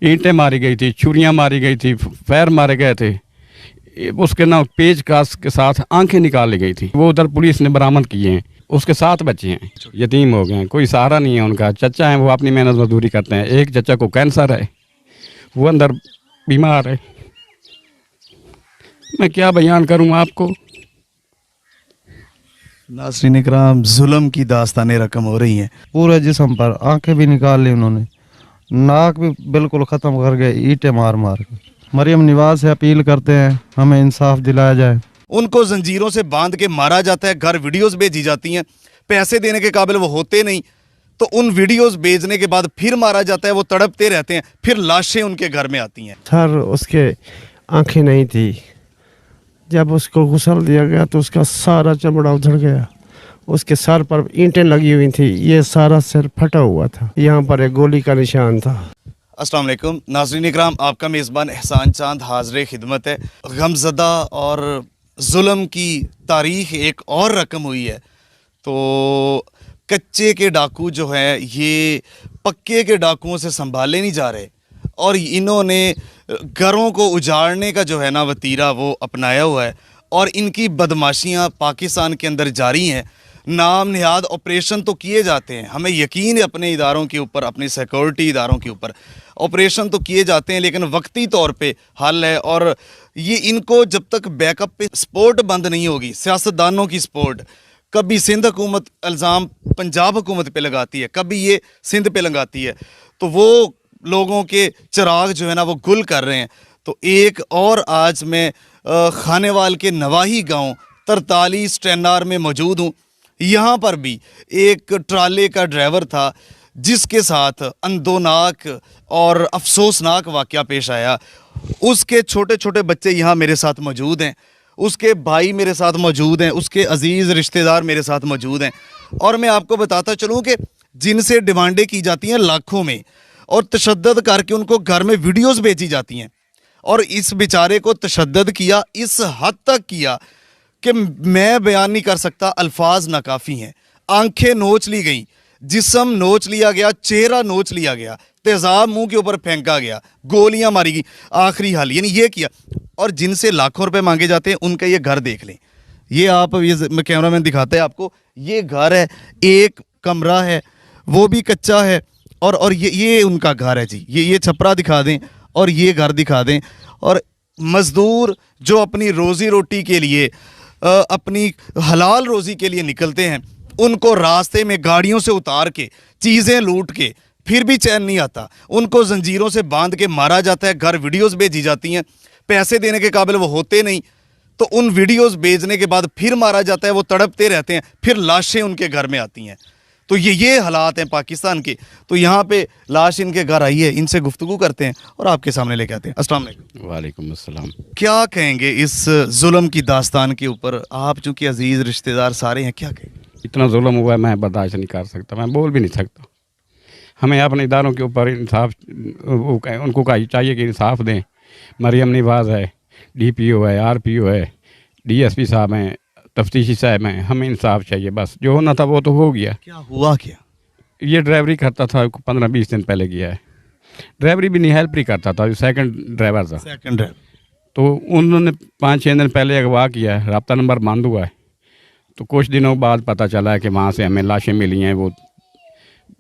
ईंटें मारी गई थी, छुरियां मारी गई थी, पैर मारे गए थे। उसके ना पेच कास के साथ आंखें निकाल ली गई थी। वो उधर पुलिस ने बरामद किए हैं। उसके 7 बच्चे हैं, यतीम हो गए हैं, कोई सहारा नहीं है उनका। चचा है, वो अपनी मेहनत मजदूरी करते हैं। एक चचा को कैंसर है, वो अंदर बीमार है। मैं क्या बयान करूं आपको। नाज़रीन इकराम, जुल्म की दास्तानें रकम हो रही हैं। पूरे जिस्म पर आंखें भी निकाल ली उन्होंने, नाक भी बिल्कुल ख़त्म कर गए ईंटें मार मार के। मरियम निवाज से अपील करते हैं हमें इंसाफ दिलाया जाए। उनको जंजीरों से बांध के मारा जाता है, घर वीडियोस भेजी जाती हैं। पैसे देने के काबिल वो होते नहीं, तो उन वीडियोस भेजने के बाद फिर मारा जाता है। वो तड़पते रहते हैं, फिर लाशें उनके घर में आती हैं। सर उसके आंखें नहीं थी, जब उसको गुसल दिया गया तो उसका सारा चमड़ा उधड़ गया। उसके सर पर ईंटें लगी हुई थी, ये सारा सिर फटा हुआ था, यहाँ पर एक गोली का निशान था। अस्सलाम वालेकुम नाज़रीन इकराम, आपका मेज़बान एहसान चांद हाज़िर खिदमत है। गमज़दा और जुल्म की तारीख एक और रकम हुई है। तो कच्चे के डाकू जो हैं ये पक्के के डाकुओं से संभाले नहीं जा रहे, और इन्होंने घरों को उजाड़ने का जो है ना वतीरा वो अपनाया हुआ है, और इनकी बदमाशियां पाकिस्तान के अंदर जारी हैं। नाम निहाद ऑपरेशन तो किए जाते हैं, हमें यकीन है अपने इदारों के ऊपर, अपने सिक्योरिटी इदारों के ऊपर ऑपरेशन तो किए जाते हैं, लेकिन वक्ती तौर पे हल है। और ये इनको जब तक बैकअप पे सपोर्ट बंद नहीं होगी, सियासतदानों की सपोर्ट, कभी सिंध हुकूमत इल्ज़ाम पंजाब हुकूमत पे लगाती है, कभी ये सिंध पे लगाती है, तो वो लोगों के चिराग जो है ना वो गुल कर रहे हैं। तो एक और आज मैं खानेवाल के नवाही गांव 43 ट्रेनार में मौजूद हूँ। यहाँ पर भी एक ट्राले का ड्राइवर था जिसके साथ अंदोनाक और अफसोसनाक वाक़या पेश आया। उसके छोटे छोटे बच्चे यहाँ मेरे साथ मौजूद हैं, उसके भाई मेरे साथ मौजूद हैं, उसके अजीज़ रिश्तेदार मेरे साथ मौजूद हैं। और मैं आपको बताता चलूँ कि जिनसे डिमांडें की जाती हैं लाखों में, और तशद्दद करके उनको घर में वीडियोस भेजी जाती हैं। और इस बेचारे को तशद्दद किया, इस हद तक किया कि मैं बयान नहीं कर सकता, अल्फाज नाकाफ़ी हैं। आंखें नोच ली गई, जिस्म नोच लिया गया, चेहरा नोच लिया गया, तेज़ाब मुंह के ऊपर फेंका गया, गोलियां मारी गई, आखिरी हाल यानी ये किया। और जिनसे लाखों रुपए मांगे जाते हैं उनका ये घर देख लें। ये आप ये कैमरामैन दिखाते हैं आपको, ये घर है, एक कमरा है वो भी कच्चा है, और ये उनका घर है जी। ये छपरा दिखा दें और ये घर दिखा दें। और मज़दूर जो अपनी रोज़ी रोटी के लिए, अपनी हलाल रोज़ी के लिए निकलते हैं, उनको रास्ते में गाड़ियों से उतार के, चीज़ें लूट के, फिर भी चैन नहीं आता। उनको जंजीरों से बांध के मारा जाता है, घर वीडियोस भेजी जाती हैं। पैसे देने के काबिल वो होते नहीं, तो उन वीडियोस भेजने के बाद फिर मारा जाता है। वो तड़पते रहते हैं, फिर लाशें उनके घर में आती हैं। तो ये हालात हैं पाकिस्तान के। तो यहाँ पे लाश इनके घर आई है, इनसे गुफ्तगू करते हैं और आपके सामने लेके आते हैं। अस्सलाम वालेकुम। वालेकुम अस्सलाम। क्या कहेंगे इस जुल्म की दास्तान के ऊपर? आप चूँकि अजीज़ रिश्तेदार सारे हैं, क्या कहेंगे? इतना जुल्म हुआ है, मैं बर्दाश्त नहीं कर सकता, मैं बोल भी नहीं सकता। हमें अपने इदारों के ऊपर इंसाफ, उनको चाहिए कि इंसाफ दें। मरियम निवाज है, DPO है, RPO है, DSP साहब हैं, तफ्तीशी साहब हैं, हमें इंसाफ चाहिए बस। जो होना था वो तो हो गया। क्या हुआ क्या? ये ड्राइवरी करता था, 15-20 दिन पहले किया है। ड्राइवरी भी नहीं, हेल्प नहीं करता था, जो सेकंड ड्राइवर था। Second driver. तो उन्होंने 5-6 दिन पहले अगवा किया है, रब्ता नंबर बंद हुआ है। तो कुछ दिनों बाद पता चला है कि वहाँ से हमें लाशें मिली हैं। वो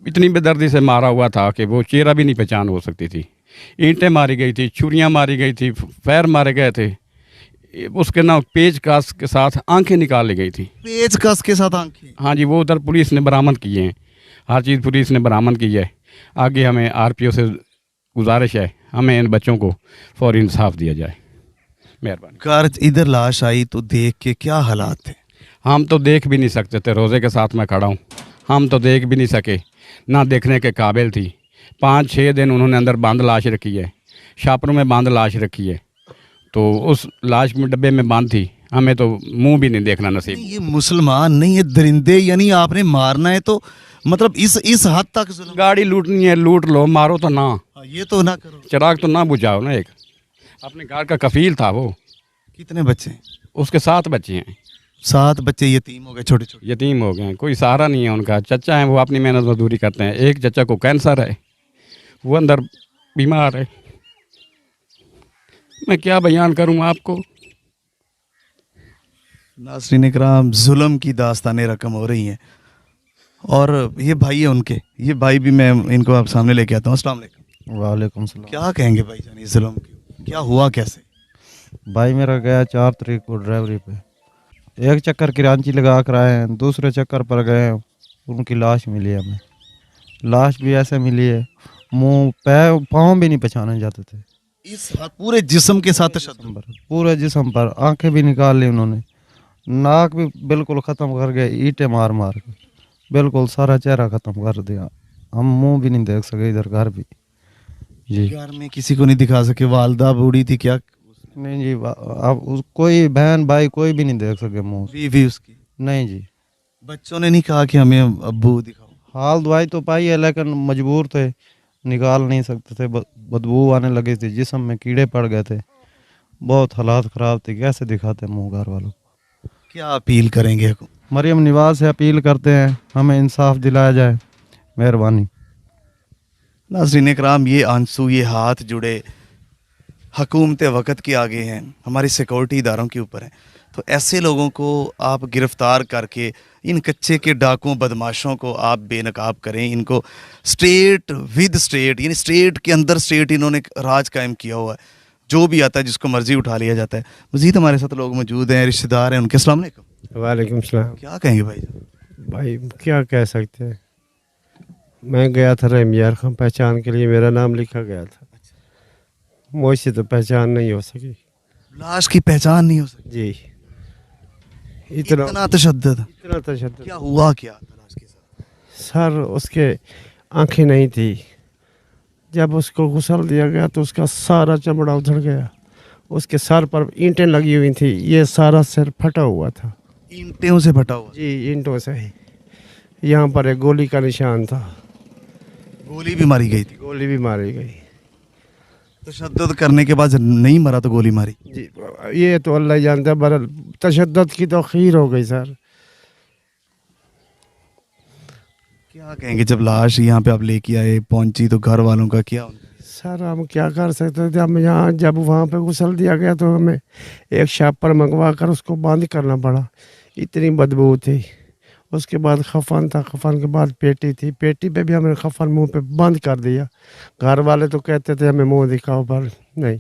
इतनी बेदर्दी से मारा हुआ था कि वो चेहरा भी नहीं पहचान हो सकती थी। ईंटें मारी गई थी, छुरियां मारी गई थी, पैर मारे गए थे। उसके ना पेच कास के साथ आंखें निकाल ली गई थी। पेच कस के साथ आंखें? हाँ जी, वो उधर पुलिस ने बरामद किए हैं, हर चीज़ पुलिस ने बरामद की है। आगे हमें RPO से गुजारिश है, हमें इन बच्चों को फौरी इंसाफ दिया जाए, मेहरबानी। घर इधर लाश आई तो देख के क्या हालात थे? हम तो देख भी नहीं सकते थे, रोज़े के साथ मैं खड़ा हूँ, हम तो देख भी नहीं सके, ना देखने के काबिल थी। 5-6 दिन उन्होंने अंदर बंद लाश रखी है, शापरों में बंद लाश रखी है। तो उस लाश में डब्बे में बंद थी, हमें तो मुंह भी नहीं देखना नसीब। ये मुसलमान नहीं, ये दरिंदे, यानी आपने मारना है तो मतलब इस हद तक जुल्म? गाड़ी लूटनी है, लूट लो, मारो तो ना, ये तो ना करो। चिराग तो ना बुझाओ ना। एक अपने घर का कफील था वो। कितने बच्चे? उसके 7 बच्चे हैं। 7 बच्चे यतीम हो गए, छोटे छोटे यतीम हो गए हैं, कोई सहारा नहीं है उनका। चचा है, वो अपनी मेहनत मजदूरी करते हैं। एक चचा को कैंसर है, वो अंदर बीमार है। मैं क्या बयान करूं आपको। नाज़रीन इकराम, जुल्म की दास्तानें रकम हो रही हैं। और ये भाई है उनके, ये भाई भी मैं इनको आप सामने लेके आता हूँ। अस्सलाम वालेकुम। वालेकुम सलाम। क्या कहेंगे भाईजान इस जुल्म की, क्या हुआ कैसे? भाई मेरा गया 4 तारीख को ड्राइवरी पे, एक चक्कर किरांची लगा कर आए हैं, दूसरे चक्कर पर गए, उनकी लाश मिली है। हमें लाश भी ऐसे मिली है, मुंह पैर पाँव भी नहीं पहचाने जाते थे। इस पूरे जिस्म के साथ तशद्दुद। पूरे जिस्म पर आंखें भी निकाल ली उन्होंने, नाक भी बिल्कुल ख़त्म कर गए, ईंटें मार मार के बिल्कुल सारा चेहरा ख़त्म कर दिया। हम मुंह भी नहीं देख सके, इधर घर भी जी घर में किसी को नहीं दिखा सके? वालदा बूढ़ी थी क्या? नहीं जी। अब कोई बहन भाई कोई भी नहीं देख सके मुंह से। बीवी उसकी? नहीं जी। बच्चों ने नहीं कहा कि हमें अब्बू दिखाओ? हाल दवाई तो पाई है लेकिन मजबूर थे, निकाल नहीं सकते थे, बदबू आने लगी थी, जिस्म में कीड़े पड़ गए थे, बहुत हालात ख़राब थे। कैसे दिखाते मुंह घर वालों को। क्या अपील करेंगे? मरियम निवाज से अपील करते हैं, हमें इंसाफ दिलाया जाए, मेहरबानी। नाज़रीन इकराम, ये आंसू, ये हाथ जुड़े हुकूमत वक़्त के आगे हैं, हमारी सिक्योरिटी इदारों के ऊपर हैं। तो ऐसे लोगों को आप गिरफ़्तार करके इन कच्चे के डाकुओं बदमाशों को आप बेनकाब करें। इनको स्टेट विद स्टेट, यानी स्टेट के अंदर स्टेट इन्होंने राज कायम किया हुआ है। जो भी आता है जिसको मर्ज़ी उठा लिया जाता है। मज़ीद हमारे साथ लोग मौजूद हैं, रिश्तेदार हैं उनके। अस्सलाम वालेकुम। वालेकुम सलाम। क्या कहेंगे भाई? भाई क्या कह सकते हैं, मैं गया था रहीम खां पहचान के लिए, मेरा नाम लिखा गया था, मुझसे तो पहचान नहीं हो सकी। लाश की पहचान नहीं हो सकी? जी, इतना तशद्दुद। इतना तशद्दुद। क्या हुआ क्या था लाश के साथ? सर उसके आंखें नहीं थी, जब उसको गुसल दिया गया तो उसका सारा चमड़ा उधड़ गया, उसके सर पर ईंटें लगी हुई थी, ये सारा सिर फटा हुआ था। ईंटों से फटा हुआ? जी, ईंटों से ही। यहाँ पर एक गोली का निशान था, गोली भी मारी गई थी? गोली भी मारी गई। तशद्दुद करने के बाद नहीं मरा तो गोली मारी? जी, ये तो अल्लाह ही जानता है, बहरहाल तशद्दुद की तो खीर हो गई सर। क्या कहेंगे जब लाश यहाँ पे आप लेके आए, पहुंची तो घर वालों का क्या? सर हम क्या कर सकते थे, हम यहाँ जब वहाँ पे गुसल दिया गया तो हमें एक शापर मंगवा कर उसको बंद करना पड़ा, इतनी बदबू थी। उसके बाद खफन था, खफन के बाद पेटी थी, पेटी पे भी हमने खफन मुंह पे बंद कर दिया। घर वाले तो कहते थे हमें मुंह दिखाओ, पर नहीं,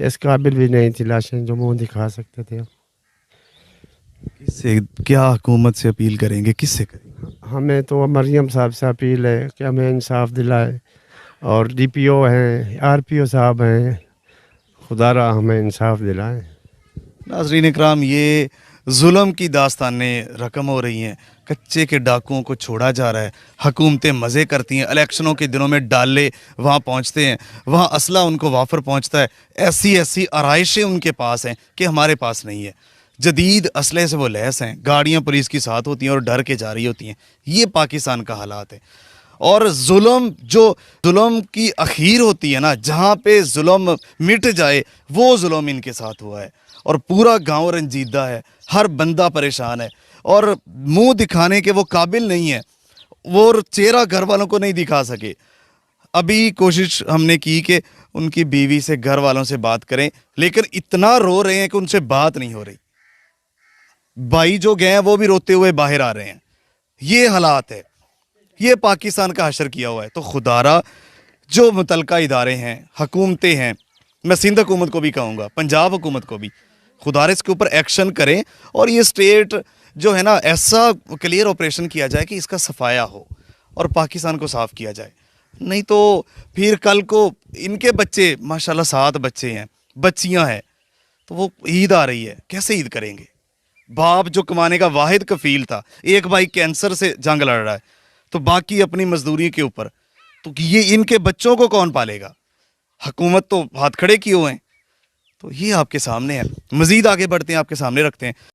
इस काबिल भी नहीं थी लाशें जो मुंह दिखा सकते थे हम। किससे, क्या हुकूमत से अपील करेंगे, किससे करेंगे? हमें तो मरियम साहब से अपील है कि हमें इंसाफ दिलाए, और DPO हैं, RPO साहब हैं, खुदारा हमें इंसाफ दिलाएं। नाज़रीन इकराम, ये जुल्म की दास्तानें रकम हो रही हैं। कच्चे के डाकुओं को छोड़ा जा रहा है, हुकूमतें मज़े करती हैं, इलेक्शनों के दिनों में डाले वहाँ पहुँचते हैं, वहाँ असला उनको वाफर पहुँचता है। ऐसी ऐसी आराइशें उनके पास हैं कि हमारे पास नहीं है। जदीद असले से वो लैस हैं, गाड़ियाँ पुलिस की साथ होती हैं और डर के जा रही होती हैं। ये पाकिस्तान का हालात है। और जुल्म की अखीर होती है ना, जहाँ पे जुल्म मिट जाए, वो जुल्म इनके साथ हुआ है। और पूरा गांव रंजीदा है, हर बंदा परेशान है, और मुंह दिखाने के वो काबिल नहीं है, वो चेहरा घर वालों को नहीं दिखा सके। अभी कोशिश हमने की कि उनकी बीवी से, घर वालों से बात करें, लेकिन इतना रो रहे हैं कि उनसे बात नहीं हो रही। भाई जो गए हैं वो भी रोते हुए बाहर आ रहे हैं। ये हालात है, ये पाकिस्तान का हशर किया हुआ है। तो खुदारा जो मुतलका इदारे हैं, हुकूमतें हैं, मैं सिंध हुकूमत को भी कहूँगा, पंजाब हुकूमत को भी, खुदारा इसके ऊपर एक्शन करें और ये स्टेट जो है ना, ऐसा क्लियर ऑपरेशन किया जाए कि इसका सफाया हो और पाकिस्तान को साफ़ किया जाए। नहीं तो फिर कल को इनके बच्चे, माशाल्लाह 7 बच्चे हैं, बच्चियां हैं, तो वो ईद आ रही है, कैसे ईद करेंगे? बाप जो कमाने का वाहिद कफील था, एक भाई कैंसर से जंग लड़ रहा है, तो बाकी अपनी मजदूरी के ऊपर, तो ये इनके बच्चों को कौन पालेगा? हुकूमत तो हाथ खड़े किए हुए हैं। तो ये आपके सामने है। मज़ीद आगे बढ़ते हैं, आपके सामने रखते हैं।